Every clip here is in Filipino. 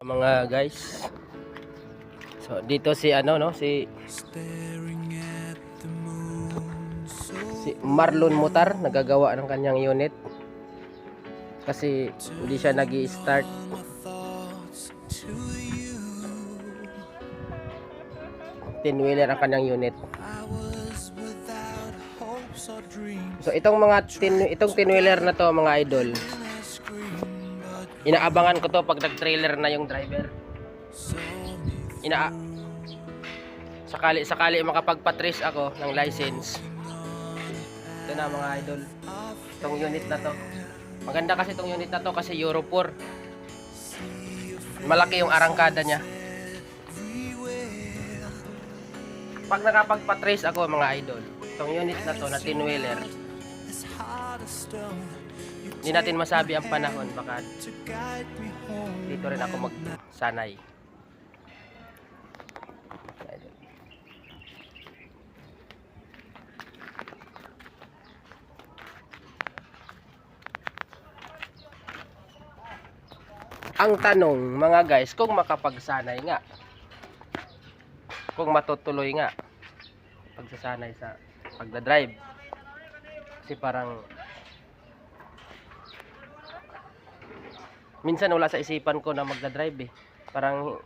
mga guys. So dito si si Marlon Mutar nagagawa ng kanyang unit kasi hindi siya nag-i-start. Tin-wheeler ang kanyang unit. So itong tin-wheeler na to mga idol, inaabangan ko to pag nag-trailer na yung driver. Sakali makapagpatrace ako ng license. Ito na mga idol, itong unit na to. Maganda kasi itong unit na to kasi Euro 4. Malaki yung arangkada niya. Pag nakapagpatrace ako mga idol, itong unit na to na tin-wheeler, hindi natin masabi ang panahon, baka dito rin ako magsanay. Ang tanong mga guys, kung makapagsanay nga, kung matutuloy nga pagsasanay sa pagdadrive, kasi parang minsan wala sa isipan ko na magdadrive parang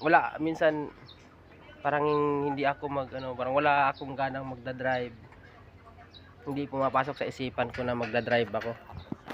wala, minsan parang hindi ako parang wala akong ganang magdadrive, hindi pumapasok sa isipan ko na magdadrive ako.